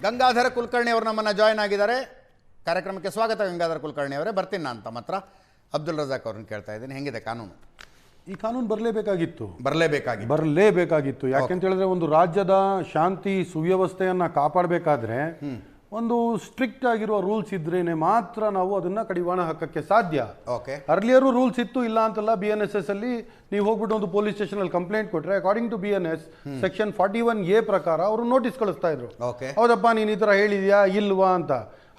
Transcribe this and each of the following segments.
ಗಂಗಾಧರ ಕುಲಕರ್ಣಿ ಅವರು ನಮ್ಮನ್ನು ಜಾಯ್ನ್ ಆಗಿದ್ದಾರೆ. ಕಾರ್ಯಕ್ರಮಕ್ಕೆ ಸ್ವಾಗತ ಗಂಗಾಧರ ಕುಲಕರ್ಣಿ ಅವರೇ. ಬರ್ತೀನಿ ನಾನು ತಮ್ಮ ಹತ್ರ. ಅಬ್ದುಲ್ ರಜಾಕ್ ಅವ್ರನ್ನ ಕೇಳ್ತಾ ಇದ್ದೀನಿ, ಹೆಂಗಿದೆ ಕಾನೂನು? ಈ ಕಾನೂನು ಬರಲೇಬೇಕಾಗಿತ್ತು. ಯಾಕೆಂತ ಹೇಳಿದ್ರೆ ಒಂದು ರಾಜ್ಯದ ಶಾಂತಿ ಸುವ್ಯವಸ್ಥೆಯನ್ನ ಕಾಪಾಡಬೇಕಾದ್ರೆ ಒಂದು ಸ್ಟ್ರಿಕ್ಟ್ ಆಗಿರುವ ರೂಲ್ಸ್ ಇದ್ರೇನೆ ಮಾತ್ರ ನಾವು ಅದನ್ನ ಕಡಿವಾಣ ಹಾಕಕ್ಕೆ ಸಾಧ್ಯ. ಅರ್ಲಿಯರು ರೂಲ್ಸ್ ಇತ್ತು, ಇಲ್ಲ ಅಂತಲ್ಲ. BNSS ಅಲ್ಲಿ ನೀವು ಹೋಗ್ಬಿಟ್ಟು ಒಂದು ಪೊಲೀಸ್ ಸ್ಟೇಷನ್ ಅಲ್ಲಿ ಕಂಪ್ಲೇಂಟ್ ಕೊಟ್ರೆ according to BNS section 41A ಪ್ರಕಾರ ಅವರು ನೋಟಿಸ್ ಕಳಿಸ್ತಾ ಇದ್ರು. ಹೌದಪ್ಪ ನೀನ್ ಈ ತರ ಹೇಳಿದ್ಯಾ ಇಲ್ವಾ ಅಂತ.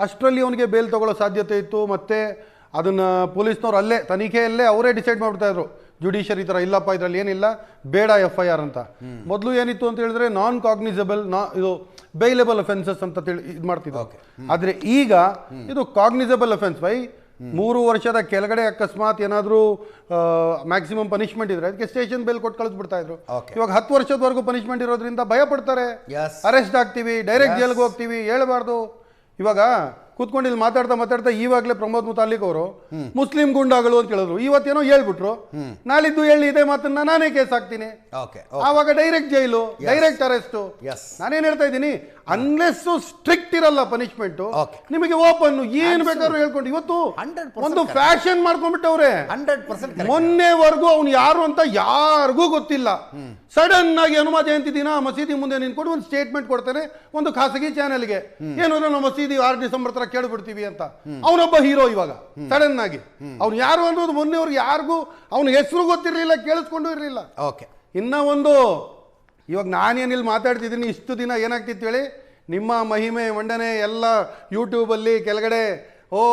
ಅಷ್ಟರಲ್ಲಿ ಅವನಿಗೆ ಬೇಲ್ ತಗೊಳ್ಳೋ ಸಾಧ್ಯತೆ ಇತ್ತು. ಮತ್ತೆ ಅದನ್ನ ಪೊಲೀಸ್ನವ್ರು ಅಲ್ಲೇ ತನಿಖೆಯಲ್ಲೇ ಅವರೇ ಡಿಸೈಡ್ ಮಾಡ್ಬಿಡ್ತಾ ಇದ್ರು. ಜುಡಿಷಿಯರಿ ತರ ಇಲ್ಲಪ್ಪ ಇದ್ರಲ್ಲಿ ಏನಿಲ್ಲ, ಬೇಡ FIR ಅಂತ. ಮೊದಲು ಏನಿತ್ತು ಅಂತ ಹೇಳಿದ್ರೆ ನಾನ್ ಕಾಗ್ನಿಸಬಲ್, ಇದು ಬೈಲೇಬಲ್ ಅಫೆನ್ಸಸ್ ಅಂತ ಇದು ಮಾಡ್ತಿದ್ರು. ಆದ್ರೆ ಈಗ ಇದು ಕಾಗ್ನಿಸಬಲ್ ಅಫೆನ್ಸ್. 3 ವರ್ಷದ ಕೆಳಗಡೆ ಅಕಸ್ಮಾತ್ ಏನಾದ್ರೂ ಮ್ಯಾಕ್ಸಿಮಮ್ ಪನಿಷ್ಮೆಂಟ್ ಇದ್ರೆ ಅದಕ್ಕೆ ಸ್ಟೇಷನ್ ಬೇಲ್ ಕೊಟ್ಟು ಕಳಿಸ್ಬಿಡ್ತಾ ಇದ್ರು. ಇವಾಗ 10 ವರ್ಷದವರೆಗೂ ಪನಿಷ್ಮೆಂಟ್ ಇರೋದ್ರಿಂದ ಭಯ ಪಡ್ತಾರೆ. ಅರೆಸ್ಟ್ ಆಗ್ತೀವಿ, ಡೈರೆಕ್ಟ್ ಜೈಲ್ಗೆ ಹೋಗ್ತೀವಿ, ಹೇಳ್ಬಾರ್ದು. ಇವಾಗ ಕೂತ್ಕೊಂಡು ಇಲ್ಲಿ ಮಾತಾಡ್ತಾ ಈವಾಗಲೇ ಪ್ರಮೋದ್ ಮುತಾಲಿಕ್ ಅವರು ಮುಸ್ಲಿಂ ಗುಂಡಾಗಳು ಅಂತ ಹೇಳಿದ್ರು. ಇವತ್ತೇನೋ ಹೇಳ್ಬಿಟ್ರು, ನಾಳಿದ್ದು ಹೇಳಿ ಇದೇ ಮಾತನ್ನ ನಾನೇ ಕೇಸ್ ಹಾಕ್ತೀನಿ. ಆವಾಗ ಡೈರೆಕ್ಟ್ ಜೈಲು, ಡೈರೆಕ್ಟ್ ಅರೆಸ್ಟ್. ನಾನೇನ್ ಹೇಳ್ತಾ ಇದ್ದೀನಿ, ಅನ್ಲೆಸ್ ಸ್ಟ್ರಿಕ್ಟ್ ಇರಲ್ಲ ಪನಿಷ್ಮೆಂಟ್, ನಿಮಗೆ ಓಪನ್ ಏನ್ ಬೇಕಾದ್ರೂ ಹೇಳ್ಕೊಂಡು. ಇವತ್ತು ಒಂದು ಫ್ಯಾಷನ್ ಮಾಡ್ಕೊಂಡ್ಬಿಟ್ಟವ್ರೆ. ಮೊನ್ನೆವರೆಗೂ ಅವ್ನು ಯಾರು ಅಂತ ಯಾರಿಗೂ ಗೊತ್ತಿಲ್ಲ. ಸಡನ್ ಆಗಿ ಹನುಮ ಜಯಂತಿ ದಿನ ಮಸೀದಿ ಮುಂದೆ ನಿಂತ್ಕೊಂಡು ಒಂದು ಸ್ಟೇಟ್ಮೆಂಟ್ ಕೊಡ್ತಾನೆ ಒಂದು ಖಾಸಗಿ ಚಾನೆಲ್ಗೆ, ಏನಾದ್ರು ನಾವು ಮಸೀದಿ 6 ಡಿಸೆಂಬರ್ ತರ ಕೇಳ್ಬಿಡ್ತೀವಿ ಅಂತ. ಅವನೊಬ್ಬ ಹೀರೋ. ಇವಾಗ ಸಡನ್ ಆಗಿ ಅವ್ನು ಯಾರು ಅನ್ನೋದು ಮೊನ್ನೆವ್ರಿಗೆ ಯಾರಿಗೂ ಅವನ ಹೆಸರು ಗೊತ್ತಿರಲಿಲ್ಲ, ಕೇಳಿಸ್ಕೊಂಡು ಇರಲಿಲ್ಲ. ಇನ್ನ ಒಂದು, ಇವಾಗ ನಾನೇನಿಲ್ಲಿ ಮಾತಾಡ್ತಿದ್ದೀನಿ, ಇಷ್ಟು ದಿನ ಏನಾಗ್ತಿತ್ತು ಹೇಳಿ, ನಿಮ್ಮ ಮಹಿಮೆ ಮಂಡನೆ ಎಲ್ಲ ಯೂಟ್ಯೂಬಲ್ಲಿ ಕೆಳಗಡೆ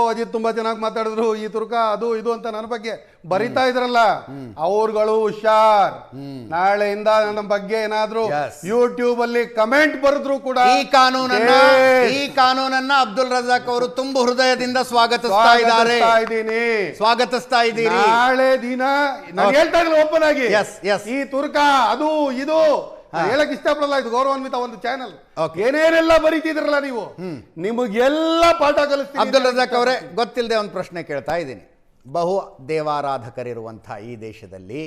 ಅಜಿತ್ ತುಂಬಾ ಚೆನ್ನಾಗಿ ಮಾತಾಡಿದ್ರು, ಈ ತುರ್ಕ ಅದು ಇದು ಅಂತ ನನ್ನ ಬಗ್ಗೆ ಬರಿತಾ ಇದ್ರಲ್ಲ, ಅವ್ರುಗಳು ಹುಷಾರ್. ನಾಳೆಯಿಂದ ನನ್ನ ಬಗ್ಗೆ ಏನಾದ್ರು ಯೂಟ್ಯೂಬ್ ಅಲ್ಲಿ ಕಮೆಂಟ್ ಬರೆದ್ರು ಕೂಡ ಈ ಕಾನೂನನ್ನ ಅಬ್ದುಲ್ ರಜಾಕ್ ಅವರು ತುಂಬ ಹೃದಯದಿಂದ ಸ್ವಾಗತಿಸ್ತಾ ಇದ್ದೀರಿ. ನಾಳೆ ದಿನ ನಾನು ಹೇಳ್ತಾ ಇದ್ದೀನಿ ಓಪನ್ ಆಗಿ, ಈ ತುರ್ಕ ಅದು ಇದು ಹೇಳಕ್ ಇಷ್ಟಪಡಲ್ಲ. ಇದು ಗೌರವಾನ್ವಿತ ಒಂದು ಚಾನಲ್. ಏನೇನೆಲ್ಲ ಬರೀತಿದ್ರಲ್ಲ ನೀವು, ನಿಮಗೆಲ್ಲ ಪಾಠ ಕಲಿಸ್ತೀನಿ. ಅಬ್ದುಲ್ ರಜಾಕ್ ಅವರೇ, ಗೊತ್ತಿಲ್ಲದೆ ಒಂದು ಪ್ರಶ್ನೆ ಕೇಳ್ತಾ ಇದ್ದೀನಿ. ಬಹು ದೇವಾರಾಧಕರಿರುವಂಥ ಈ ದೇಶದಲ್ಲಿ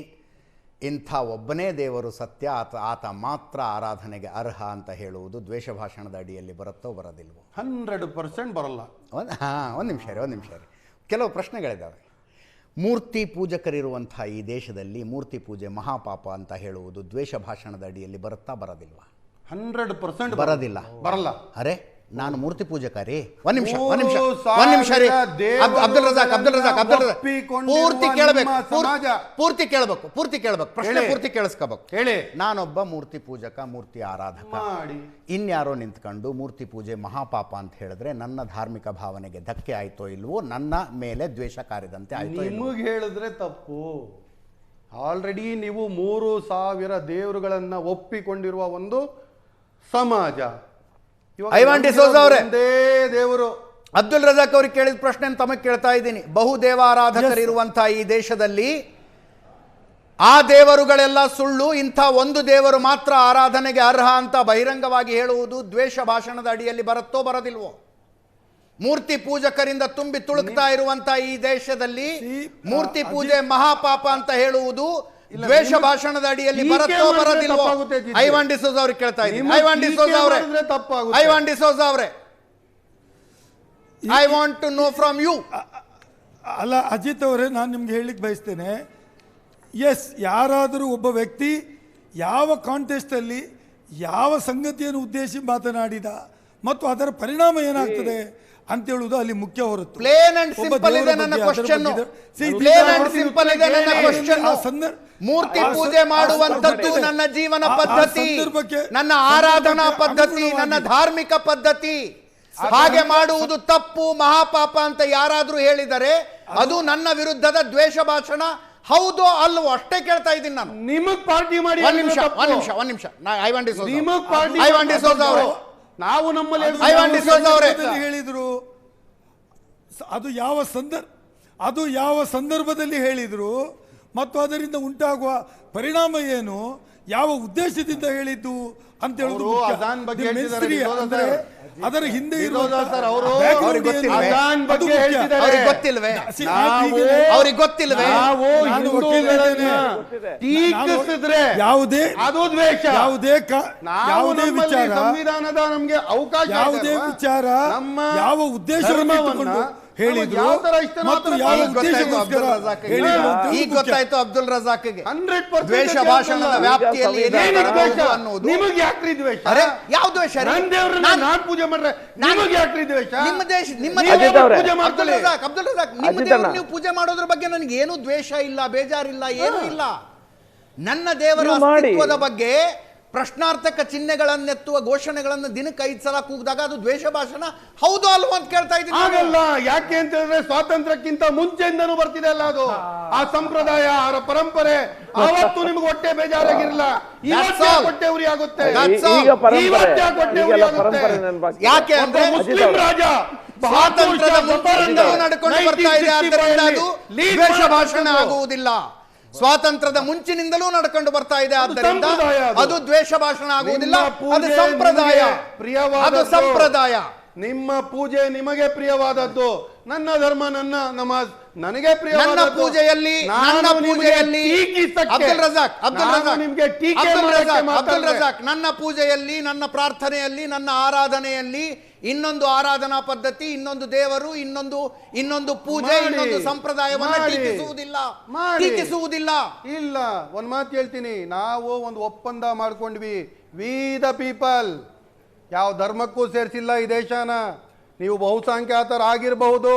ಇಂಥ ಒಬ್ಬನೇ ದೇವರು ಸತ್ಯ, ಆತ ಮಾತ್ರ ಆರಾಧನೆಗೆ ಅರ್ಹ ಅಂತ ಹೇಳುವುದು ದ್ವೇಷ ಭಾಷಣದ ಅಡಿಯಲ್ಲಿ ಬರುತ್ತೋ ಬರೋದಿಲ್ವೋ? 100% ಬರಲ್ಲ. ಒಂದು ನಿಮಿಷ ರೀ. ಕೆಲವು ಪ್ರಶ್ನೆಗಳಿದ್ದಾವೆ. ಮೂರ್ತಿ ಪೂಜಕರಿರುವಂಥ ಈ ದೇಶದಲ್ಲಿ ಮೂರ್ತಿ ಪೂಜೆ ಮಹಾಪಾಪ ಅಂತ ಹೇಳುವುದು ದ್ವೇಷ ಭಾಷಣದ ಅಡಿಯಲ್ಲಿ ಬರುತ್ತಾ ಬರೋದಿಲ್ವಾ? 100% ಬರೋದಿಲ್ಲ. ಅರೆ, ನಾನು ಮೂರ್ತಿ ಪೂಜಕ ರೀ. ಒಂದ್ ನಿಮಿಷ ರೀ. ಅಬ್ದುಲ್ ರಜಾಕ್ ಪೂರ್ತಿ ಕೇಳಬೇಕು. ಪ್ರಶ್ನೆ ಪೂರ್ತಿ ಕೇಳಿಸ್ಕೋಬೇಕು. ಹೇಳಿ, ನಾನೊಬ್ಬ ಮೂರ್ತಿ ಪೂಜಕ, ಮೂರ್ತಿ ಆರಾಧಕ. ಇನ್ಯಾರೋ ನಿಂತ್ಕೊಂಡು ಮೂರ್ತಿ ಪೂಜೆ ಮಹಾಪಾಪ ಅಂತ ಹೇಳಿದ್ರೆ ನನ್ನ ಧಾರ್ಮಿಕ ಭಾವನೆಗೆ ಧಕ್ಕೆ ಆಯ್ತೋ ಇಲ್ವೋ, ನನ್ನ ಮೇಲೆ ದ್ವೇಷ ಕಾರಿದಂತೆ ಆಯ್ತೋ? ನಿಮಗೆ ಹೇಳಿದ್ರೆ ತಪ್ಪು. ಆಲ್ರೆಡಿ ನೀವು 3000 ದೇವರುಗಳನ್ನ ಒಪ್ಪಿಕೊಂಡಿರುವ ಒಂದು ಸಮಾಜ. ಐವಾನ್ ಡಿಸೋಜಾ ಅವರೇ, ದೇವರು ಅಬ್ದುಲ್ ರಜಾಕ್ ಅವ್ರಿಗೆ ಕೇಳಿದ ಪ್ರಶ್ನೆ ತಮಗೆ ಕೇಳ್ತಾ ಇದ್ದೀನಿ. ಬಹು ದೇವಾರಾಧಕರಿರುವಂತಹ ಈ ದೇಶದಲ್ಲಿ ಆ ದೇವರುಗಳೆಲ್ಲ ಸುಳ್ಳು, ಇಂಥ ಒಂದು ದೇವರು ಮಾತ್ರ ಆರಾಧನೆಗೆ ಅರ್ಹ ಅಂತ ಬಹಿರಂಗವಾಗಿ ಹೇಳುವುದು ದ್ವೇಷ ಭಾಷಣದ ಅಡಿಯಲ್ಲಿ ಬರುತ್ತೋ ಬರೋದಿಲ್ವೋ? ಮೂರ್ತಿ ಪೂಜಕರಿಂದ ತುಂಬಿ ತುಳುಕ್ತಾ ಇರುವಂತಹ ಈ ದೇಶದಲ್ಲಿ ಮೂರ್ತಿ ಪೂಜೆ ಮಹಾಪಾಪ ಅಂತ ಹೇಳುವುದು ದ್ವೇಷ ಭಾಷಣದ ಅಡಿಯಲ್ಲಿ ಬರುತ್ತೋ ಬರೋದಿಲ್ವೋ? ಐವಾನ್ ಡಿಸೋಜಾ ಅವ್ರಿಗೆ ಕೇಳ್ತಾ ಇದ್ದೀನಿ. ಐವಾನ್ ಡಿಸೋಜಾ ಅವರೇ, I want to know from you. ಅಲ್ಲ ಅಜಿತ್ ಅವರೇ, ನಾನು ನಿಮ್ಗೆ ಹೇಳಲಿಕ್ಕೆ ಬಯಸ್ತೇನೆ, ಎಸ್, ಯಾರಾದರೂ ಒಬ್ಬ ವ್ಯಕ್ತಿ ಯಾವ ಕಾಂಟೆಸ್ಟ್ ಅಲ್ಲಿ ಯಾವ ಸಂಗತಿಯನ್ನು ಉದ್ದೇಶಿಸಿ ಮಾತನಾಡಿದ ಮತ್ತು ಅದರ ಪರಿಣಾಮ ಏನಾಗ್ತದೆ ಅಂತ ಹೇಳುವುದು ಅಲ್ಲಿ ಮುಖ್ಯ ಹೊರತು. ಪ್ಲೇನ್ ಅಂಡ್ ಸಿಂಪಲ್ ಇದೆ ನನ್ನ ಕ್ವೆಶ್ಚನ್. ಮೂರ್ತಿ ಪೂಜೆ ಮಾಡುವಂತದ್ದು ನನ್ನ ಜೀವನ ಪದ್ಧತಿ, ನನ್ನ ಆರಾಧನಾ ಪದ್ಧತಿ, ನನ್ನ ಧಾರ್ಮಿಕ ಪದ್ಧತಿ. ಹಾಗೆ ಮಾಡುವುದು ತಪ್ಪು, ಮಹಾಪಾಪ ಅಂತ ಯಾರಾದ್ರೂ ಹೇಳಿದರೆ ಅದು ನನ್ನ ವಿರುದ್ಧದ ದ್ವೇಷ ಭಾಷಣ ಹೌದೋ ಅಲ್ವೋ ಅಷ್ಟೇ ಕೇಳ್ತಾ ಇದ್ದೀನಿ ನಾನು. ನಿಮಗ್ ಪಾರ್ಟಿ ಮಾಡಿ. ಒಂದ್ ನಿಮಿಷ ಐವಾನ್ ಡಿಸೋಜಾ ಅವರೇ, ನಾವು ನಮ್ಮಲ್ಲಿ ಹೇಳಿದ್ರು, ಅದು ಯಾವ ಸಂದರ್ಭದಲ್ಲಿ ಹೇಳಿದ್ರು ಮತ್ತು ಅದರಿಂದ ಉಂಟಾಗುವ ಪರಿಣಾಮ ಏನು, ಯಾವ ಉದ್ದೇಶದಿಂದ ಹೇಳಿದ್ದು ಅಂತ ಹೇಳುವುದು. ಅದರ ಹಿಂದೆ ಸರ್ ಅವರು ಅವ್ರಿಗೆ ಗೊತ್ತಿಲ್ವೇ? ಅವ್ರಿಗೆ ಗೊತ್ತಿಲ್ವೇ? ಅವ್ರಿಗೆ ಗೊತ್ತಿಲ್ವೇ? ಟೀಕಿಸಿದ್ರೆ ಯಾವುದೇ ಅದು ದ್ವೇಷ, ಯಾವುದೇ ವಿಚಾರ, ಸಂವಿಧಾನದ ನಮ್ಗೆ ಅವಕಾಶ, ಯಾವುದೇ ವಿಚಾರ ಯಾವ ಉದ್ದೇಶವನ್ನು ಇಟ್ಟುಕೊಂಡು ಹೇಳಿದ್ರು ಮತ್ತು ಯಾವ ಉದ್ದೇಶಕ್ಕೋಸ್ಕರ ಈಗ ಗೊತ್ತಾಯ್ತು ಅಬ್ದುಲ್ ರಜಾಕ್ಗೆ 100% ದ್ವೇಷ ಭಾಷಣದ ವ್ಯಾಪ್ತಿಯಲ್ಲಿ ಅನ್ನೋದು. ನಿಮಗೆ ಯಾಕ್ರಿ ದ್ವೇಷ? ಯಾವ ದ್ವೇಷ? ನನ್ನ ದೇವರನ್ನ ನಾನು ಪೂಜೆ ಮಾಡ್ರೆ ನಿಮಗೆ ಯಾಕ್ರಿ ದ್ವೇಷ? ನಿಮ್ಮ ದೇಶ, ನಿಮ್ಮ ಅಬ್ದುಲ್ ರಜಾಕ್ ನಿಮ್ಮ ದೇವರು ನೀವು ಪೂಜೆ ಮಾಡೋದ್ರ ಬಗ್ಗೆ ನನಗೆ ಏನು ದ್ವೇಷ ಇಲ್ಲ, ಬೇಜಾರಿಲ್ಲ, ಏನೂ ಇಲ್ಲ. ನನ್ನ ದೇವರ ಅಸ್ತಿತ್ವದ ಬಗ್ಗೆ ಪ್ರಶ್ನಾರ್ಥಕ ಚಿಹ್ನೆಗಳನ್ನೆತ್ತುವ ಘೋಷಣೆಗಳನ್ನು ದಿನಕ್ಕೆ 5 ಸಲ ಕೂಗಿದಾಗ ಅದು ದ್ವೇಷ ಭಾಷಣ ಹೌದು ಅಲ್ವಾ ಅಂತ ಕೇಳ್ತಾ ಇದ್ದೀನಿ. ಆಗಲ್ಲ. ಯಾಕೆ ಅಂತ ಹೇಳಿದ್ರೆ ಸ್ವಾತಂತ್ರ್ಯಕ್ಕಿಂತ ಮುಂಚೆಯಿಂದನೂ ಬರ್ತಿದೆ ಅಲ್ಲ ಅದು, ಆ ಸಂಪ್ರದಾಯ, ಅವರ ಪರಂಪರೆ. ಅವತ್ತು ನಿಮ್ಗೆ ಹೊಟ್ಟೆ ಬೇಜಾರಾಗಿರಲ್ಲ, ಇವತ್ತೇ ಹೊಟ್ಟೆ ಉರಿ ಆಗುತ್ತೆ. ಯಾಕೆ ಅಂದ್ರೆ ಮುಸ್ಲಿಂ ರಾಜ ಸ್ವಾತಂತ್ರ್ಯದ ಮುಂಚಿನಿಂದಲೂ ನಡ್ಕೊಂಡು ಬರ್ತಾ ಇದೆ, ಆದ್ದರಿಂದ ಅದು ದ್ವೇಷ ಭಾಷಣ ಆಗುವುದಿಲ್ಲ. ಸ್ವಾತಂತ್ರ್ಯದ ಮುಂಚಿನಿಂದಲೂ ನಡ್ಕೊಂಡು ಬರ್ತಾ ಇದೆ, ಆದ್ದರಿಂದ ಅದು ದ್ವೇಷ ಭಾಷಣ ಆಗುವುದಿಲ್ಲ. ಅದು ಸಂಪ್ರದಾಯ, ಅದು ಸಂಪ್ರದಾಯ. ನಿಮ್ಮ ಪೂಜೆ ನಿಮಗೆ ಪ್ರಿಯವಾದದ್ದು, ನನ್ನ ಧರ್ಮ, ನನ್ನ ನಮಾಜ್ ನನಗೆ ಪ್ರಿಯ. ನನ್ನ ಪೂಜೆಯಲ್ಲಿ ಅಬ್ದುಲ್ ರಜಾಕ್ ನನ್ನ ಪೂಜೆಯಲ್ಲಿ, ನನ್ನ ಪ್ರಾರ್ಥನೆಯಲ್ಲಿ, ನನ್ನ ಆರಾಧನೆಯಲ್ಲಿ ಇನ್ನೊಂದು ಆರಾಧನಾ ಪದ್ಧತಿ, ಇನ್ನೊಂದು ದೇವರು, ಇನ್ನೊಂದು ಪೂಜೆ, ಇನ್ನೊಂದು ಸಂಪ್ರದಾಯವನ್ನು ಟೀಕಿಸುವುದಿಲ್ಲ. ಇಲ್ಲ, ಒಂದ್ ಮಾತು ಹೇಳ್ತೀನಿ, ನಾವು ಒಂದು ಒಪ್ಪಂದ ಮಾಡ್ಕೊಂಡ್ವಿ. ವಿ ದ ಪೀಪಲ್, ಯಾವ ಧರ್ಮಕ್ಕೂ ಸೇರಿಸಿಲ್ಲ ಈ ದೇಶನ. ನೀವು ಬಹುಸಂಖ್ಯಾತರಾಗಿರಬಹುದು,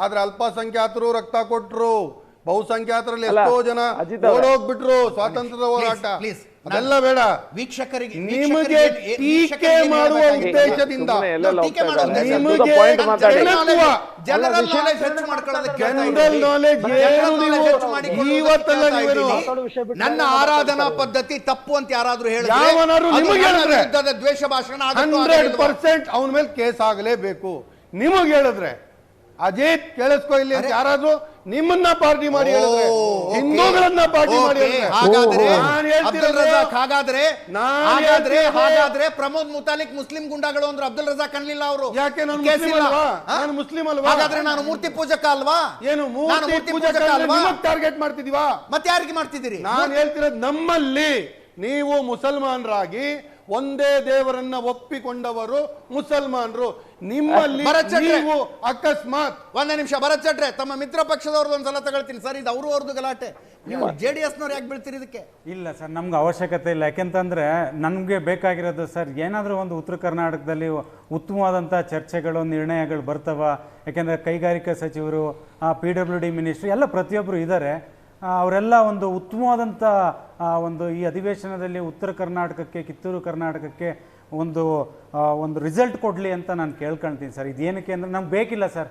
ಆದ್ರೆ ಅಲ್ಪಸಂಖ್ಯಾತರು ರಕ್ತ ಕೊಟ್ರು. ಬಹುಸಂಖ್ಯಾತರಲ್ಲಿ ಎಷ್ಟೋ ಜನ ಓಡೋಗ್ಬಿಟ್ರು ಸ್ವಾತಂತ್ರ್ಯದ ಹೋರಾಟ. ಅದೆಲ್ಲ ಬೇಡ. ವೀಕ್ಷಕರಿಗೆ ನಿಮಗೆ ಟೀಕೆ ಮಾಡುವ ಉದ್ದೇಶದಿಂದ ನನ್ನ ಆರಾಧನಾ ಪದ್ಧತಿ ತಪ್ಪು ಅಂತ ಯಾರಾದ್ರೂ ಹೇಳಿದ್ರೆ ದ್ವೇಷ ಭಾಷಣ 100% ಅವನ ಮೇಲೆ ಕೇಸ್ ಆಗಲೇಬೇಕು. ನಿಮಗೆ ಹೇಳಿದ್ರೆ ಅಜಿತ್ ಕೇಳಿಸ್ಕೊ ಇಲ್ಲಿ ಅಂತ ಯಾರಾದ್ರೂ ನಿಮ್ಮನ್ನ ಪಾರ್ಟಿ ಮಾಡಿ ಹೇಳಿದ್ರೆ, ಹಿಂದೂಗಳನ್ನ ಪಾರ್ಟಿ ಮಾಡಿ ಹಾಗಾದ್ರೆ ಪ್ರಮೋದ್ ಮುತಾಲಿಕ್ ಮುಸ್ಲಿಂ ಗುಂಡಾಗಳು ಅಂದ್ರೆ ಅಬ್ದುಲ್ ರಜಾಕ್ ಅನ್ಲಿಲ್ಲ ಅವರು. ಯಾಕೆ ನಾನು ಮುಸ್ಲಿಂ ಅಲ್ವಾ? ಹಾಗಾದ್ರೆ ನಾನು ಮೂರ್ತಿ ಪೂಜಕ ಅಲ್ವಾ? ಏನು ಮೂರ್ತಿ ಪೂಜಕ ಅಲ್ವಾ? ಟಾರ್ಗೆಟ್ ಮಾಡ್ತಿದೀವಾ? ಮತ್ತೆ ಯಾರಿಗೆ ಮಾಡ್ತಿದ್ದೀರಿ? ನಾನು ಹೇಳ್ತಿರೋದು, ನಮ್ಮಲ್ಲಿ ನೀವು ಮುಸಲ್ಮಾನರಾಗಿ ಒಂದೇ ದೇವರನ್ನ ಒಪ್ಪಿಕೊಂಡವರು ಮುಸಲ್ಮಾನರು. ನಿಮ್ಮಲ್ಲಿ ನೀವು ಅಕಸ್ಮಾತ್ ಒಂದೇ ನಿಮಿಷ ಭರತ್ ಚಟ್ರೆ, ತಮ್ಮ ಮಿತ್ರ ಪಕ್ಷದವ್ರದ್ದು ಒಂದ್ಸಲ ತಗೊಳ್ತೀನಿ ಸರ್. ಇದು ಅವ್ರದ್ದು ಗಲಾಟೆ, ನೀವು JDS-ನವ್ರು ಯಾಕೆ ಬೀಳ್ತೀರಿ ಇದಕ್ಕೆ? ಇಲ್ಲ ಸರ್, ನಮ್ಗೆ ಅವಶ್ಯಕತೆ ಇಲ್ಲ. ಯಾಕೆಂತಂದ್ರೆ ನಮಗೆ ಬೇಕಾಗಿರೋದು ಸರ್, ಏನಾದರೂ ಒಂದು ಉತ್ತರ ಕರ್ನಾಟಕದಲ್ಲಿ ಉತ್ತಮವಾದಂಥ ಚರ್ಚೆಗಳು, ನಿರ್ಣಯಗಳು ಬರ್ತವ. ಯಾಕೆಂದರೆ ಕೈಗಾರಿಕಾ ಸಚಿವರು, PWD ಮಿನಿಸ್ಟ್ರಿ ಎಲ್ಲ ಪ್ರತಿಯೊಬ್ಬರು ಇದ್ದಾರೆ. ಅವರೆಲ್ಲ ಒಂದು ಉತ್ತಮವಾದಂಥ ಒಂದು ಈ ಅಧಿವೇಶನದಲ್ಲಿ ಉತ್ತರ ಕರ್ನಾಟಕಕ್ಕೆ, ಕಿತ್ತೂರು ಕರ್ನಾಟಕಕ್ಕೆ ಒಂದು ರಿಸಲ್ಟ್ ಕೊಡಲಿ ಅಂತ ನಾನು ಕೇಳ್ಕೊಳ್ತೀನಿ ಸರ್. ಇದೇನಕ್ಕೆ ಅಂದರೆ ನಮ್ಗೆ ಬೇಕಿಲ್ಲ ಸರ್.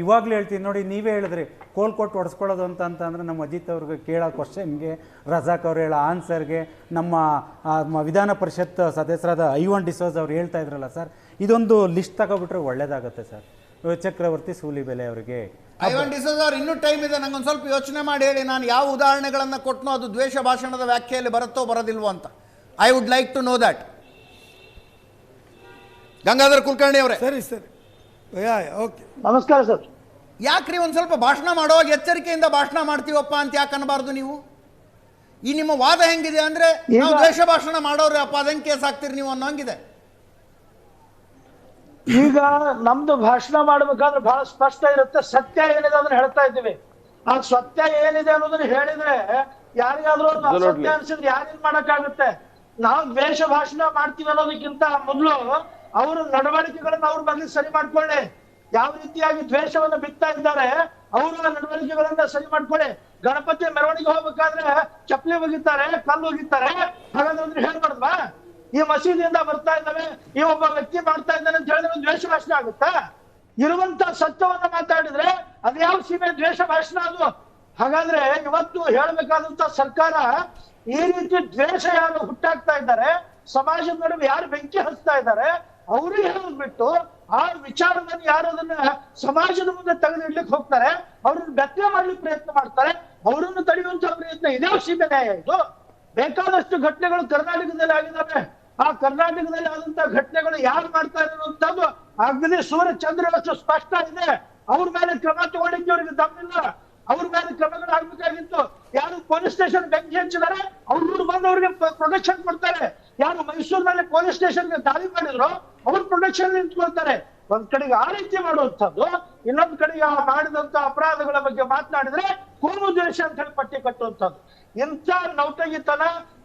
ಇವಾಗಲೂ ಹೇಳ್ತೀನಿ ನೋಡಿ, ನೀವೇ ಹೇಳಿದ್ರಿ ಕೋಲ್ ಕೊಟ್ಟು ಹೊಡೆಸ್ಕೊಳ್ಳೋದು ಅಂತಂದರೆ ನಮ್ಮ ಅಜಿತ್ ಅವ್ರಿಗೆ ಕೇಳೋ ಕ್ವಶನ್ಗೆ, ರಜಾಕ್ ಅವ್ರು ಹೇಳೋ ಆನ್ಸರ್ಗೆ, ನಮ್ಮ ವಿಧಾನ ಪರಿಷತ್ ಸದಸ್ಯರಾದ ಐವನ್ ಡಿಸೋಜ್ ಅವ್ರು ಹೇಳ್ತಾ ಇದ್ರಲ್ಲ ಸರ್, ಇದೊಂದು ಲಿಸ್ಟ್ ತಗೊಬಿಟ್ರೆ ಒಳ್ಳೇದಾಗುತ್ತೆ ಸರ್. ಚಕ್ರವರ್ತಿ ಸೂಲಿಬೆಲೆ ಅವರಿಗೆ, ಐವನ್ ಡಿಸೋಜ್ ಅವ್ರು ಇನ್ನೂ ಟೈಮ್ ಇದೆ, ನಂಗೊಂದು ಸ್ವಲ್ಪ ಯೋಚನೆ ಮಾಡಿ ಹೇಳಿ ನಾನು ಯಾವ ಉದಾಹರಣೆಗಳನ್ನು ಕೊಟ್ಟನೋ ಅದು ದ್ವೇಷ ಭಾಷಣದ ವ್ಯಾಖ್ಯೆಯಲ್ಲಿ ಬರುತ್ತೋ ಬರೋದಿಲ್ವೋ ಅಂತ. I would like to know that. Gangadhar Kulkarni ಅವರೇ. ಸರಿ ಸರಿ, ಓಕೆ, ನಮಸ್ಕಾರ ಸರ್. ಯಾಕ್ರಿ ಒಂದು ಸ್ವಲ್ಪ ಭಾಷಣ ಮಾಡುವಾಗ ಎಚ್ಚರಿಕೆಯಿಂದ ಭಾಷಣ ಮಾಡ್ತೀವಪ್ಪ ಅಂತ ಯಾಕೆ ಅನ್ನಬಾರ್ದು ನೀವು? ಈ ನಿಮ್ಮ ವಾದ ಹೆಂಗಿದೆ ಅಂದ್ರೆ ನಾವು ದ್ವೇಷ ಭಾಷಣ ಮಾಡೋರು ಅಪ್ಪ ಅದಂಗೆ ಕೇಸ್ ಹಾಕ್ತೀರಿ ನೀವು ಅನ್ನೋಂಗಿದೆ. ಈಗ ನಮ್ದು ಭಾಷಣ ಮಾಡ್ಬೇಕಾದ್ರೆ ಬಹಳ ಸ್ಪಷ್ಟ ಇರುತ್ತೆ. ಸತ್ಯ ಏನಿದೆ ಅದನ್ನ ಹೇಳ್ತಾ ಇದ್ದೀವಿ. ಆ ಸತ್ಯ ಏನಿದೆ ಅನ್ನೋದನ್ನ ಹೇಳಿದ್ರೆ ಯಾರಿಗಾದ್ರೂ ಸತ್ಯ ಅನ್ಸಿದ್ರೆ ಯಾರೇನ್ ಮಾಡಕ್ಕಾಗುತ್ತೆ? ನಾವು ದ್ವೇಷ ಭಾಷಣ ಮಾಡ್ತೀವಿ ಅನ್ನೋದಕ್ಕಿಂತ ಮೊದಲು ಅವ್ರ ನಡವಳಿಕೆಗಳನ್ನ ಅವ್ರ ಬಗ್ಗೆ ಸರಿ ಮಾಡ್ಕೊಳ್ಳಿ. ಯಾವ ರೀತಿಯಾಗಿ ದ್ವೇಷವನ್ನ ಬಿತ್ತಾ ಇದ್ದಾರೆ ಅವ್ರ ನಡವಳಿಕೆಗಳನ್ನ ಸರಿ ಮಾಡ್ಕೊಳ್ಳಿ. ಗಣಪತಿ ಮೆರವಣಿಗೆ ಹೋಗ್ಬೇಕಾದ್ರೆ ಚಪ್ಪಲಿ ಒಗಿತಾರೆ, ಕಲ್ಲು ಒಗಿತಾರೆ, ಹಾಗಾದ್ರೆ ಹೇಳ್ಬಾರ್ದ್ವಾ? ಈ ಮಸೀದಿಯಿಂದ ಬರ್ತಾ ಇದ್ದಾವೆ, ಈ ಒಬ್ಬ ವ್ಯಕ್ತಿ ಮಾಡ್ತಾ ಇದ್ದಾನೆ ಅಂತ ಹೇಳಿದ್ರೆ ದ್ವೇಷ ಭಾಷಣ ಆಗುತ್ತಾ? ಇರುವಂತ ಸತ್ಯವನ್ನ ಮಾತಾಡಿದ್ರೆ ಅದು ಯಾವ ಸೀಮೆ ದ್ವೇಷ ಭಾಷಣ ಅದು? ಹಾಗಾದ್ರೆ ಇವತ್ತು ಹೇಳ್ಬೇಕಾದಂತ ಸರ್ಕಾರ ಈ ರೀತಿ ದ್ವೇಷ ಯಾರು ಹುಟ್ಟಾಕ್ತಾ ಇದ್ದಾರೆ, ಸಮಾಜದ ನಡುವೆ ಯಾರು ಬೆಂಕಿ ಹಚ್ತಾ ಇದ್ದಾರೆ ಅವ್ರಿಗೆ ಹೇಳೋದ್ ಬಿಟ್ಟು ಆ ವಿಚಾರದಲ್ಲಿ ಯಾರು ಅದನ್ನ ಸಮಾಜದ ಮುಂದೆ ತೆಗೆದಿಡ್ಲಿಕ್ಕೆ ಹೋಗ್ತಾರೆ, ಅವ್ರನ್ನ ಬೆತ್ತಲೆ ಮಾಡ್ಲಿಕ್ಕೆ ಪ್ರಯತ್ನ ಮಾಡ್ತಾರೆ, ಅವರನ್ನು ತಡೆಯುವಂತಹ ಪ್ರಯತ್ನ ಇದೇ ಸೀಮೆ ನ್ಯಾಯ ಇದು? ಬೇಕಾದಷ್ಟು ಘಟನೆಗಳು ಕರ್ನಾಟಕದಲ್ಲಿ ಆಗಿದ್ದಾವೆ. ಆ ಕರ್ನಾಟಕದಲ್ಲಿ ಆದಂತ ಘಟನೆಗಳು ಯಾರು ಮಾಡ್ತಾ ಇರುವಂತದ್ದು ಅಗ್ನಿ ಸೂರ್ಯ ಚಂದ್ರವಷ್ಟು ಸ್ಪಷ್ಟ ಇದೆ. ಅವ್ರ ಮೇಲೆ ಕ್ರಮ ತಗೊಳ್ಳಿಕ್ಕೆ ಅವ್ರಿಗೆ ದಮ್ಮಿಲ್ಲ. ಅವ್ರ ಮೇಲೆ ಕ್ರಮಗಳು ಆಗ್ಬೇಕಾಗಿತ್ತು. ಯಾರು ಪೊಲೀಸ್ ಸ್ಟೇಷನ್ ಬೆಂಕಿ ಹಚ್ಚಿದಾರೆ ಅವ್ರು ಬಂದು ಅವ್ರಿಗೆ ಪ್ರೊಟೆಕ್ಷನ್ ಕೊಡ್ತಾರೆ. ಯಾರು ಮೈಸೂರಿನಲ್ಲಿ ಪೊಲೀಸ್ ಸ್ಟೇಷನ್ಗೆ ದಾಳಿ ಮಾಡಿದ್ರು ಅವ್ರ ಪ್ರೊಟೆಕ್ಷನ್ ನಿಂತ್ಕೊಳ್ತಾರೆ. ಒಂದ್ ಕಡೆಗೆ ಆ ರೀತಿ ಮಾಡುವಂಥದ್ದು, ಇನ್ನೊಂದ್ ಕಡೆಗೆ ಆ ಮಾಡಿದಂತ ಅಪರಾಧಗಳ ಬಗ್ಗೆ ಮಾತನಾಡಿದ್ರೆ ಕೋಮು ದ್ವೇಷ ಅಂತ ಹೇಳಿ ಪಟ್ಟಿ ಕಟ್ಟುವಂಥದ್ದು. ಇಂಥ ನೌಟಗಿತನ,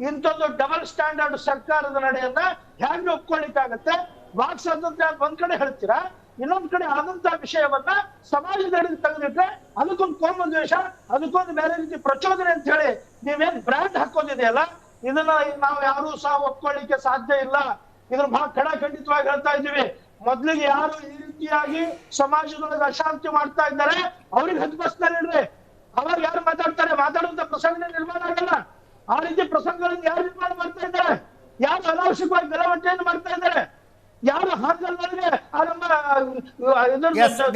ಇಂಥದ್ದು ಡಬಲ್ ಸ್ಟ್ಯಾಂಡರ್ಡ್ ಸರ್ಕಾರದ ನಡೆಯನ್ನ ಹೇಗೆ ಒಪ್ಕೊಳ್ಳಿಕ್ಕಾಗತ್ತೆ? ವಾಕ್ ಸ್ವಾತಂತ್ರ್ಯ ಒಂದ್ ಕಡೆ ಹೇಳ್ತೀರಾ, ಇನ್ನೊಂದ್ ಕಡೆ ಆದಂತ ವಿಷಯವನ್ನ ಸಮಾಜದಲ್ಲಿ ತೆಗೆದಿಟ್ರೆ ಅದಕ್ಕೊಂದು ಕೋಮು ದ್ವೇಷ, ಅದಕ್ಕೊಂದು ಬೇರೆ ರೀತಿ ಪ್ರಚೋದನೆ ಅಂತ ಹೇಳಿ ನೀವೇನ್ ಬ್ರ್ಯಾಂಡ್ ಹಾಕೋದಿದೆಯಲ್ಲ, ಇದನ್ನ ನಾವು ಯಾರು ಸಹ ಒಪ್ಕೊಳ್ಳಿಕ್ಕೆ ಸಾಧ್ಯ ಇಲ್ಲ. ಇದ್ರ ಬಹಳ ಖಂಡಿತವಾಗಿ ಹೇಳ್ತಾ ಇದ್ದೀವಿ. ಮೊದ್ಲಿಗೆ ಯಾರು ಈ ರೀತಿಯಾಗಿ ಸಮಾಜದೊಳಗೆ ಅಶಾಂತಿ ಮಾಡ್ತಾ ಇದ್ದಾರೆ ಅವ್ರಿಗೆ ಹದ್ಬಸ್ತಾರಿಡ್ರಿ. ಅವಾಗ ಯಾರು ಮಾತಾಡ್ತಾರೆ? ಮಾತಾಡುವಂತ ಪ್ರಸಂಗನೇ ನಿರ್ಮಾಣ ಆಗಲ್ಲ. ಆ ರೀತಿ ಪ್ರಸಂಗಗಳನ್ನು ಯಾರು ನಿರ್ಮಾಣ ಮಾಡ್ತಾ ಇದ್ದಾರೆ? ಯಾರು ಅನಾವಶ್ಯಕವಾಗಿ ಗಲಭೆಯನ್ನು ಮಾಡ್ತಾ ಇದ್ದಾರೆ? ಯಾರು ಹಾಗಲ್ಲವರಿಗೆ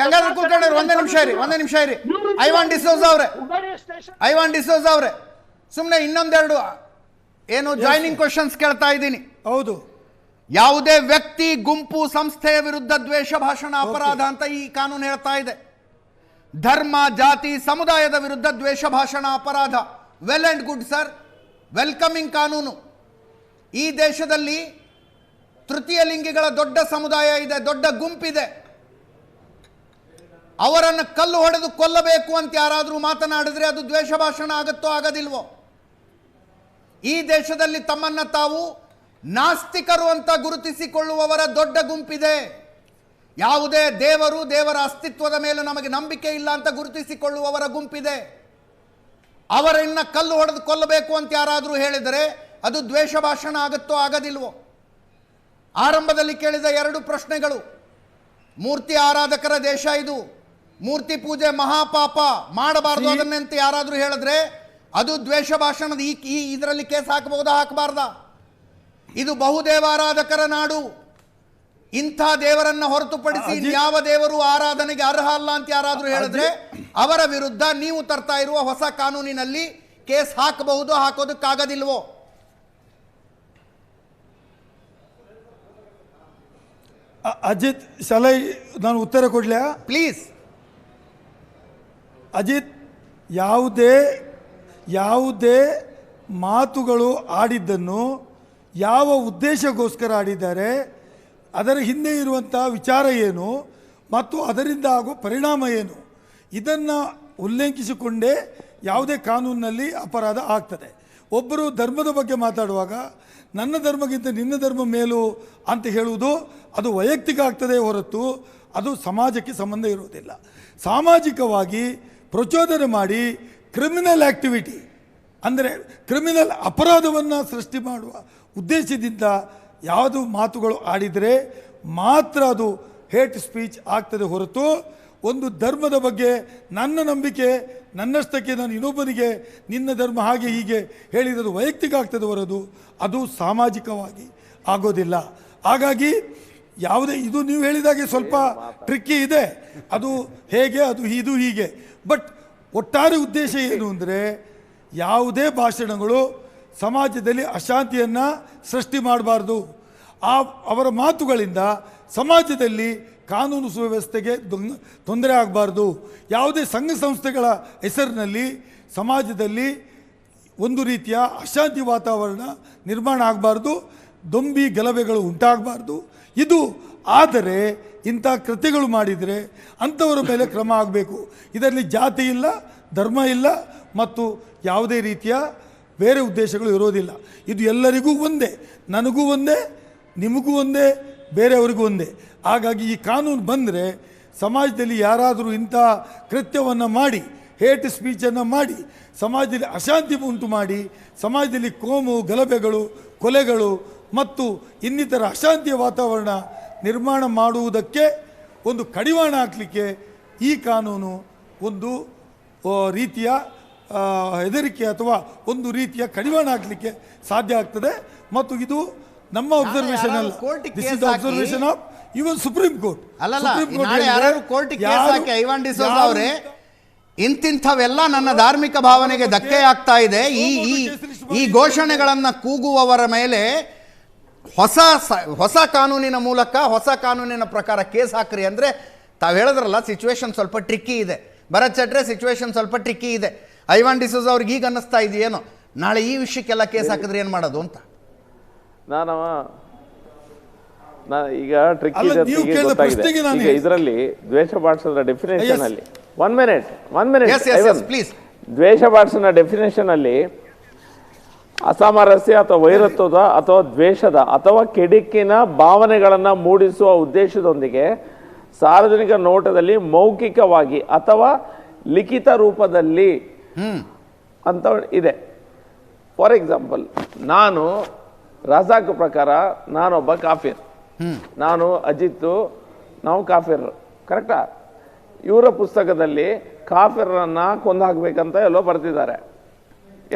ಗಂಗಾಧರ್ ಕುಲಕರ್ಣಿ ಒಂದೇ ನಿಮಿಷ ಇರಿ. ಐವಾನ್ ಡಿಸೋಜ ಅವ್ರೆ ಸುಮ್ನೆ ಇನ್ನೊಂದೆರಡು ಏನು ಜಾಯ್ನಿಂಗ್ ಕ್ವಶನ್ಸ್ ಕೇಳ್ತಾ ಇದ್ದೀನಿ. ಹೌದು. ಯಾವುದೇ ವ್ಯಕ್ತಿ, ಗುಂಪು, ಸಂಸ್ಥೆಯ ವಿರುದ್ಧ ದ್ವೇಷ ಭಾಷಣ ಅಪರಾಧ ಅಂತ ಈ ಕಾನೂನು ಹೇಳ್ತಾ ಇದೆ. ಧರ್ಮ, ಜಾತಿ, ಸಮುದಾಯದ ವಿರುದ್ಧ ದ್ವೇಷ ಭಾಷಣ ಅಪರಾಧ. Well and good sir, welcoming ಕಾನೂನು. ಈ ದೇಶದಲ್ಲಿ ತೃತೀಯ ಲಿಂಗಿಗಳ ದೊಡ್ಡ ಸಮುದಾಯ ಇದೆ, ದೊಡ್ಡ ಗುಂಪಿದೆ. ಅವರನ್ನು ಕಲ್ಲು ಹೊಡೆದು ಕೊಲ್ಲಬೇಕು ಅಂತ ಯಾರಾದರೂ ಮಾತನಾಡಿದ್ರೆ ಅದು ದ್ವೇಷ ಭಾಷಣ ಆಗುತ್ತೋ ಆಗೋದಿಲ್ವೋ? ಈ ದೇಶದಲ್ಲಿ ತಮ್ಮನ್ನ ತಾವು ನಾಸ್ತಿಕರು ಅಂತ ಗುರುತಿಸಿಕೊಳ್ಳುವವರ ದೊಡ್ಡ ಗುಂಪಿದೆ. ಯಾವುದೇ ದೇವರ ಅಸ್ತಿತ್ವದ ಮೇಲೆ ನಮಗೆ ನಂಬಿಕೆ ಇಲ್ಲ ಅಂತ ಗುರುತಿಸಿಕೊಳ್ಳುವವರ ಗುಂಪಿದೆ. ಅವರನ್ನ ಕಲ್ಲು ಹೊಡೆದು ಕೊಲ್ಲಬೇಕು ಅಂತ ಯಾರಾದರೂ ಹೇಳಿದರೆ ಅದು ದ್ವೇಷ ಭಾಷಣ ಆಗುತ್ತೋ ಆಗೋದಿಲ್ವೋ? ಆರಂಭದಲ್ಲಿ ಕೇಳಿದ ಎರಡು ಪ್ರಶ್ನೆಗಳು. ಮೂರ್ತಿ ಆರಾಧಕರ ದೇಶ ಇದು, ಮೂರ್ತಿ ಪೂಜೆ ಮಹಾಪಾಪ, ಮಾಡಬಾರ್ದು ಅದನ್ನಂತ ಯಾರಾದರೂ ಹೇಳಿದ್ರೆ ಅದು ದ್ವೇಷ ಭಾಷಣದ ಇದರಲ್ಲಿ ಕೇಸ್ ಹಾಕಬಹುದಾ, ಹಾಕಬಾರ್ದಾ? ಇದು ಬಹುದೇವಾರಾಧಕರ ನಾಡು. ಇಂಥ ದೇವರನ್ನ ಹೊರತುಪಡಿಸಿ ಯಾವ ದೇವರು ಆರಾಧನೆಗೆ ಅರ್ಹ ಅಲ್ಲ ಅಂತ ಯಾರಾದರೂ ಹೇಳಿದ್ರೆ ಅವರ ವಿರುದ್ಧ ನೀವು ತರ್ತಾ ಇರುವ ಹೊಸ ಕಾನೂನಿನಲ್ಲಿ ಕೇಸ್ ಹಾಕಬಹುದು, ಹಾಕೋದಕ್ಕಾಗದಿಲ್ವೋ? ಅಜಿತ್, ಸಲೈ ನಾನು ಉತ್ತರ ಕೊಡ್ಲಾ? ಪ್ಲೀಸ್. ಅಜಿತ್, ಯಾವುದೇ ಮಾತುಗಳು ಆಡಿದ್ದನ್ನು ಯಾವ ಉದ್ದೇಶಕ್ಕೋಸ್ಕರ ಆಡಿದ್ದಾರೆ, ಅದರ ಹಿಂದೆ ಇರುವಂಥ ವಿಚಾರ ಏನು ಮತ್ತು ಅದರಿಂದ ಆಗುವ ಪರಿಣಾಮ ಏನು, ಇದನ್ನು ಉಲ್ಲೇಖಿಸಿಕೊಂಡೇ ಯಾವುದೇ ಕಾನೂನಿನಲ್ಲಿ ಅಪರಾಧ ಆಗ್ತದೆ. ಒಬ್ಬರು ಧರ್ಮದ ಬಗ್ಗೆ ಮಾತಾಡುವಾಗ ನನ್ನ ಧರ್ಮಕ್ಕಿಂತ ನಿನ್ನ ಧರ್ಮ ಮೇಲು ಅಂತ ಹೇಳುವುದು ಅದು ವೈಯಕ್ತಿಕ ಆಗ್ತದೆ ಹೊರತು ಅದು ಸಮಾಜಕ್ಕೆ ಸಂಬಂಧ ಇರುವುದಿಲ್ಲ. ಸಾಮಾಜಿಕವಾಗಿ ಪ್ರಚೋದನೆ ಮಾಡಿ ಕ್ರಿಮಿನಲ್ ಆ್ಯಕ್ಟಿವಿಟಿ ಅಂದರೆ ಕ್ರಿಮಿನಲ್ ಅಪರಾಧವನ್ನು ಸೃಷ್ಟಿ ಮಾಡುವ ಉದ್ದೇಶದಿಂದ ಯಾವುದು ಮಾತುಗಳು ಆಡಿದರೆ ಮಾತ್ರ ಅದು ಹೇಟ್ ಸ್ಪೀಚ್ ಆಗ್ತದೆ ಹೊರತು ಒಂದು ಧರ್ಮದ ಬಗ್ಗೆ ನನ್ನ ನಂಬಿಕೆ ನನ್ನಷ್ಟಕ್ಕೆ ನಾನು ಇನ್ನೊಬ್ಬನಿಗೆ ನಿನ್ನ ಧರ್ಮ ಹಾಗೆ ಹೀಗೆ ಹೇಳಿರೋದು ವೈಯಕ್ತಿಕ ಆಗ್ತದೆ ಹೊರದು ಅದು ಸಾಮಾಜಿಕವಾಗಿ ಆಗೋದಿಲ್ಲ. ಹಾಗಾಗಿ ಯಾವುದೇ ಇದು ನೀವು ಹೇಳಿದಾಗೆ ಸ್ವಲ್ಪ ಟ್ರಿಕ್ಕಿ ಇದೆ, ಅದು ಹೇಗೆ ಅದು ಇದು ಹೀಗೆ. ಬಟ್ ಒಟ್ಟಾರೆ ಉದ್ದೇಶ ಏನು ಅಂದರೆ ಯಾವುದೇ ಭಾಷಣಗಳು ಸಮಾಜದಲ್ಲಿ ಅಶಾಂತಿಯನ್ನು ಸೃಷ್ಟಿ ಮಾಡಬಾರ್ದು. ಅವರ ಮಾತುಗಳಿಂದ ಸಮಾಜದಲ್ಲಿ ಕಾನೂನು ಸುವ್ಯವಸ್ಥೆಗೆ ತೊಂದರೆ ಆಗಬಾರ್ದು. ಯಾವುದೇ ಸಂಘ ಸಂಸ್ಥೆಗಳ ಹೆಸರಿನಲ್ಲಿ ಸಮಾಜದಲ್ಲಿ ಒಂದು ರೀತಿಯ ಅಶಾಂತಿ ವಾತಾವರಣ ನಿರ್ಮಾಣ ಆಗಬಾರ್ದು, ದೊಂಬಿ ಗಲಭೆಗಳು ಉಂಟಾಗಬಾರ್ದು. ಇದು ಆದರೆ ಇಂಥ ಕೃತ್ಯಗಳು ಮಾಡಿದರೆ ಅಂಥವರ ಮೇಲೆ ಕ್ರಮ ಆಗಬೇಕು. ಇದರಲ್ಲಿ ಜಾತಿ ಇಲ್ಲ, ಧರ್ಮ ಇಲ್ಲ ಮತ್ತು ಯಾವುದೇ ರೀತಿಯ ಬೇರೆ ಉದ್ದೇಶಗಳು ಇರೋದಿಲ್ಲ. ಇದು ಎಲ್ಲರಿಗೂ ಒಂದೇ, ನನಗೂ ಒಂದೇ, ನಿಮಗೂ ಒಂದೇ, ಬೇರೆಯವರಿಗೂ ಒಂದೇ. ಹಾಗಾಗಿ ಈ ಕಾನೂನು ಬಂದರೆ ಸಮಾಜದಲ್ಲಿ ಯಾರಾದರೂ ಇಂಥ ಕೃತ್ಯವನ್ನು ಮಾಡಿ ಹೇಟ್ ಸ್ಪೀಚನ್ನು ಮಾಡಿ ಸಮಾಜದಲ್ಲಿ ಅಶಾಂತಿ ಉಂಟು ಮಾಡಿ ಸಮಾಜದಲ್ಲಿ ಕೋಮು ಗಲಭೆಗಳು, ಕೊಲೆಗಳು ಮತ್ತು ಇನ್ನಿತರ ಅಶಾಂತಿಯ ವಾತಾವರಣ ನಿರ್ಮಾಣ ಮಾಡುವುದಕ್ಕೆ ಒಂದು ಕಡಿವಾಣ ಹಾಕಲಿಕ್ಕೆ ಈ ಕಾನೂನು ಒಂದು ರೀತಿಯ ಹೆದರಿಕೆ ಅಥವಾ ಒಂದು ರೀತಿಯ ಕಡಿವಾಣ ಹಾಕಲಿಕ್ಕೆ ಸಾಧ್ಯ ಆಗ್ತದೆ. ಮತ್ತು ಇದು ನಮ್ಮ ಅಬ್ಸರ್ವೇಷನ್ ಅಲ್ಲ, this is the observation of even Supreme Court. ಇಂತಿಂಥವೆಲ್ಲ ನನ್ನ ಧಾರ್ಮಿಕ ಭಾವನೆಗೆ ಧಕ್ಕೆ ಆಗ್ತಾ ಇದೆ, ಈ ಘೋಷಣೆಗಳನ್ನು ಕೂಗುವವರ ಮೇಲೆ ಹೊಸ ಕಾನೂನಿನ ಮೂಲಕ ಹೊಸ ಕಾನೂನಿನ ಪ್ರಕಾರ ಕೇಸ್ ಹಾಕ್ರಿ ಅಂದರೆ ತಾವು ಹೇಳಿದ್ರಲ್ಲ ಸಿಚುವೇಶನ್ ಸ್ವಲ್ಪ ಟ್ರಿಕ್ಕಿ ಇದೆ. ಭರತ್ ಚಟ್ರೆ ಸಿಚುವೇಶನ್ ಸ್ವಲ್ಪ ಟ್ರಿಕ್ಕಿ ಇದೆ. ಐವಾನ್ ಡಿಸೋಜ ಅವ್ರಿಗೆ ಈಗ ಅನ್ನಿಸ್ತಾ ಇದೆಯೇನೋ ನಾಳೆ ಈ ವಿಷಯಕ್ಕೆಲ್ಲ ಕೇಸ್ ಹಾಕಿದ್ರೆ ಏನು ಮಾಡೋದು ಅಂತ. ಈಗ ಟ್ರಿಕ್ಕಿ ಗೊತ್ತಾಗಿದೆ. ಈಗ ಇದರಲ್ಲಿ ದ್ವೇಷ ಭಾಷಣದ ಡೆಫಿನೇಷನ್ ಅಲ್ಲಿ 1 minute ಪ್ಲೀಸ್. ದ್ವೇಷ ಭಾಷಣ ಡೆಫಿನೇಷನ್ ಅಲ್ಲಿ ಅಸಾಮರಸ್ಯ ಅಥವಾ ವೈರತ್ವದ ಅಥವಾ ದ್ವೇಷದ ಅಥವಾ ಕೆಡುಕಿನ ಭಾವನೆಗಳನ್ನು ಮೂಡಿಸುವ ಉದ್ದೇಶದೊಂದಿಗೆ ಸಾರ್ವಜನಿಕ ನೋಟದಲ್ಲಿ ಮೌಖಿಕವಾಗಿ ಅಥವಾ ಲಿಖಿತ ರೂಪದಲ್ಲಿ ಅಂತ ಇದೆ. ಫಾರ್ ಎಕ್ಸಾಂಪಲ್, ನಾನು ರಜಾಕ್ ಪ್ರಕಾರ ನಾನೊಬ್ಬ ಕಾಫಿರ್, ನಾನು ಅಜಿತ್ ನಾವು ಕಾಫಿರ್, ಕರೆಕ್ಟಾ? ಇವರ ಪುಸ್ತಕದಲ್ಲಿ ಕಾಫಿರನ್ನ ಕೊಂದಾಕ್ಬೇಕಂತ ಎಲ್ಲೋ ಬರ್ತಿದ್ದಾರೆ,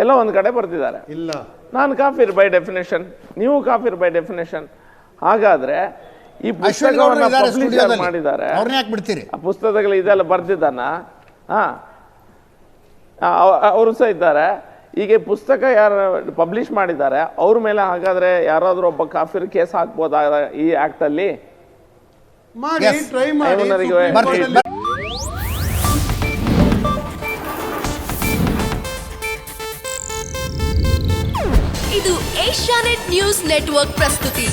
ಎಲ್ಲೋ ಒಂದ್ ಕಡೆ ಬರ್ತಿದ್ದಾರೆ. ಇಲ್ಲ, ನಾನು ಕಾಫಿರ್ ಬೈ ಡೆಫಿನೇಷನ್, ನೀವು ಕಾಫಿರ್ ಬೈ ಡೆಫಿನೇಷನ್. ಹಾಗಾದ್ರೆ ಈ ಪುಸ್ತಕವನ್ನ ಪಬ್ಲಿಷರ್ ಮಾಡಿದ್ದಾರೆ, ಆ ಪುಸ್ತಕಗಳು ಇದೆಲ್ಲ ಬರ್ತಿದ್ದಾನ, ಅವರು ಸಹ ಇದ್ದಾರೆ. ಈಗ ಪುಸ್ತಕ ಯಾರು ಪಬ್ಲಿಷ್ ಮಾಡಿದ್ದಾರೆ ಅವ್ರ ಮೇಲೆ ಹಾಗಾದ್ರೆ ಯಾರಾದ್ರೂ ಒಬ್ಬ ಕಾಫಿರ್ ಕೇಸ್ ಹಾಕ್ಬೋದ ಈ ಆಕ್ಟ್ ಅಲ್ಲಿ? ಟ್ರೈ ಮಾಡಿ. ಇದು ಏಷ್ಯಾನೆಟ್ ನ್ಯೂಸ್ ನೆಟ್ವರ್ಕ್ ಪ್ರಸ್ತುತಿ.